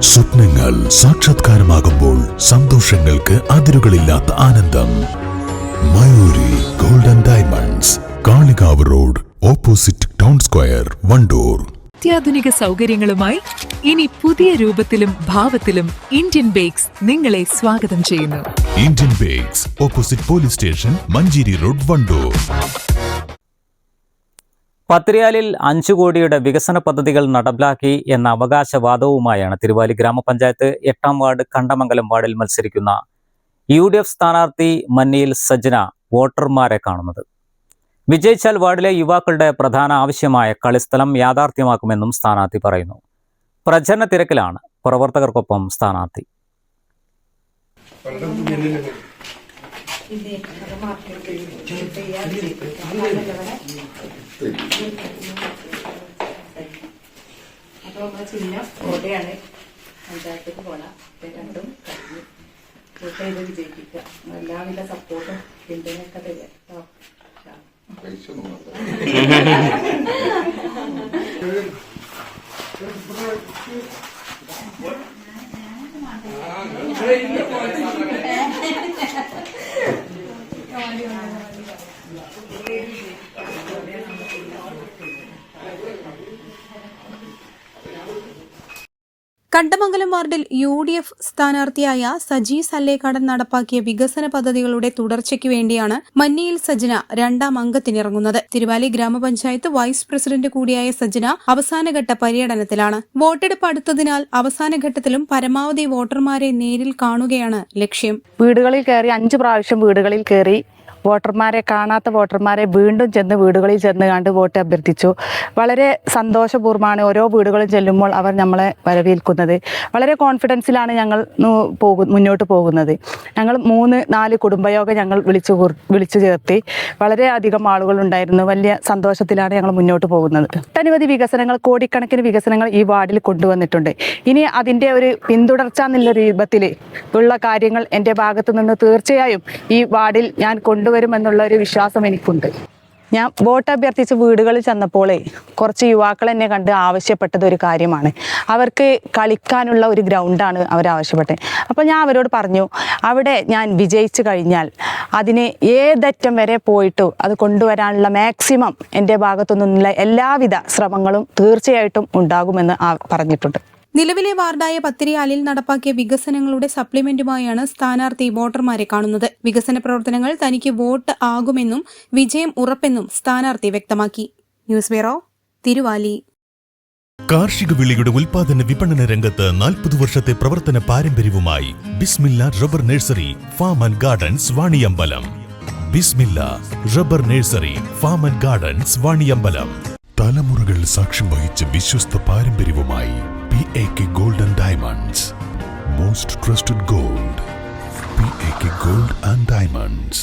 സ്വപ്നങ്ങൾ സാക്ഷാത്കാരമാകുമ്പോൾ സന്തോഷങ്ങൾക്ക് അതിരുകളില്ലാത്ത ആനന്ദം. Mayuri golden diamonds, Kalikavu road, opposite town square, Wandoor. അത്യാധുനിക സൗകര്യങ്ങളുമായി ഇനി പുതിയ രൂപത്തിലും ഭാവത്തിലും ഇന്ത്യൻ ബേക്സ് നിങ്ങളെ സ്വാഗതം ചെയ്യുന്നു. Indian Bakes, opposite police station, Manjeri road, Wandoor. പത്തിരിയാലിൽ 5 കോടിയുടെ വികസന പദ്ധതികൾ നടപ്പിലാക്കി എന്ന അവകാശവാദവുമായാണ് തിരുവാലി ഗ്രാമപഞ്ചായത്ത് 8ാം വാർഡ് കണ്ടമംഗലം വാർഡിൽ മത്സരിക്കുന്ന UDF സ്ഥാനാർത്ഥി മന്നിയിൽ സജ്ന വോട്ടർമാരെ കാണുന്നത്. വിജയിച്ചാൽ വാർഡിലെ യുവാക്കളുടെ പ്രധാന ആവശ്യമായ കളിസ്ഥലം യാഥാർത്ഥ്യമാക്കുമെന്നും സ്ഥാനാർത്ഥി പറയുന്നു. പ്രചരണ തിരക്കിലാണ് പ്രവർത്തകർക്കൊപ്പം സ്ഥാനാർത്ഥി. വിജയിപ്പിക്കുക. എല്ലാവിധ സപ്പോർട്ടും പിന്തുണയൊക്കെ തരിക. കണ്ടമംഗലം വാർഡിൽ UDF സ്ഥാനാർത്ഥിയായ സജി സല്ലേക്കാടൻ നടപ്പാക്കിയ വികസന പദ്ധതികളുടെ തുടർച്ചയ്ക്ക് വേണ്ടിയാണ് മന്നിയിൽ സജ്ന 2ാം അംഗത്തിനിറങ്ങുന്നത്. തിരുവാലി ഗ്രാമപഞ്ചായത്ത് വൈസ് പ്രസിഡന്റ് കൂടിയായ സജ്ന അവസാനഘട്ട പര്യടനത്തിലാണ്. വോട്ടെടുപ്പ് അടുത്തതിനാൽ അവസാനഘട്ടത്തിലും പരമാവധി വോട്ടർമാരെ നേരിൽ കാണുകയാണ് ലക്ഷ്യം. വീടുകളിൽ കയറി 5 പ്രാവശ്യം വീടുകളിൽ കയറി വോട്ടർമാരെ കാണാത്ത വോട്ടർമാരെ വീണ്ടും ചെന്ന് വീടുകളിൽ ചെന്ന് കണ്ട് വോട്ട് അഭ്യർത്ഥിച്ചു. വളരെ സന്തോഷപൂർവ്വമാണ് ഓരോ വീടുകളിൽ ചെല്ലുമ്പോൾ അവർ നമ്മളെ വരവേൽക്കുന്നത്. വളരെ കോൺഫിഡൻസിലാണ് ഞങ്ങൾ മുന്നോട്ട് പോകുന്നത്. ഞങ്ങൾ 3-4 കുടുംബയോഗം ഞങ്ങൾ വിളിച്ചു ചേർത്തി. വളരെയധികം ആളുകളുണ്ടായിരുന്നു. വലിയ സന്തോഷത്തിലാണ് ഞങ്ങൾ മുന്നോട്ട് പോകുന്നത്. ഒട്ടനവധി വികസനങ്ങൾ, കോടിക്കണക്കിന് വികസനങ്ങൾ ഈ വാർഡിൽ കൊണ്ടുവന്നിട്ടുണ്ട്. ഇനി അതിൻ്റെ ഒരു പിന്തുടർച്ച എന്നുള്ള രൂപത്തിൽ ഉള്ള കാര്യങ്ങൾ എൻ്റെ ഭാഗത്തു നിന്ന് തീർച്ചയായും ഈ വാർഡിൽ ഞാൻ കൊണ്ടുവരുമെന്നുള്ള ഒരു വിശ്വാസം എനിക്കുണ്ട്. ഞാൻ വോട്ട് അഭ്യർത്ഥിച്ച് വീടുകളിൽ ചെന്നപ്പോഴേ കുറച്ച് യുവാക്കൾ എന്നെ കണ്ട് ആവശ്യപ്പെട്ടത് ഒരു കാര്യമാണ്. അവർക്ക് കളിക്കാനുള്ള ഒരു ഗ്രൗണ്ടാണ് അവർ ആവശ്യപ്പെട്ടത്. അപ്പോൾ ഞാൻ അവരോട് പറഞ്ഞു, അവിടെ ഞാൻ വിജയിച്ചു കഴിഞ്ഞാൽ അതിന് ഏതറ്റം വരെ പോയിട്ടു അത് കൊണ്ടുവരാനുള്ള മാക്സിമം എൻ്റെ ഭാഗത്തു നിന്നുള്ള എല്ലാവിധ ശ്രമങ്ങളും തീർച്ചയായിട്ടും ഉണ്ടാകുമെന്ന് പറഞ്ഞിട്ടുണ്ട്. നിലവിലെ വാർഡായ പത്തിരിയാലിൽ നടപ്പാക്കിയ വികസനങ്ങളുടെ സപ്ലിമെന്റുമായാണ് സ്ഥാനാർത്ഥി വോട്ടർമാരെ കാണുന്നത്. വികസന പ്രവർത്തനങ്ങൾ തനിക്ക് വോട്ട് ആകുമെന്നും വിജയം ഉറപ്പെന്നും സ്ഥാനാർത്ഥി വ്യക്തമാക്കി. News bureau, Thiruvali. കാർഷിക വിളയുടെ ഉൽപാദന വിപണന രംഗത്ത് 40 വർഷത്തെ പ്രവർത്തന പാരമ്പര്യവുമായി Bismillah rubber nursery, farm and gardens, Vaniyambalam. Bismillah rubber nursery, farm and gardens, Vaniyambalam. തലമുറകൾ സാക്ഷ്യം വഹിച്ച വിശ്വസ്ത പാരമ്പര്യവുമായി PAK Golden Diamonds, most trusted gold. PAK Gold and Diamonds.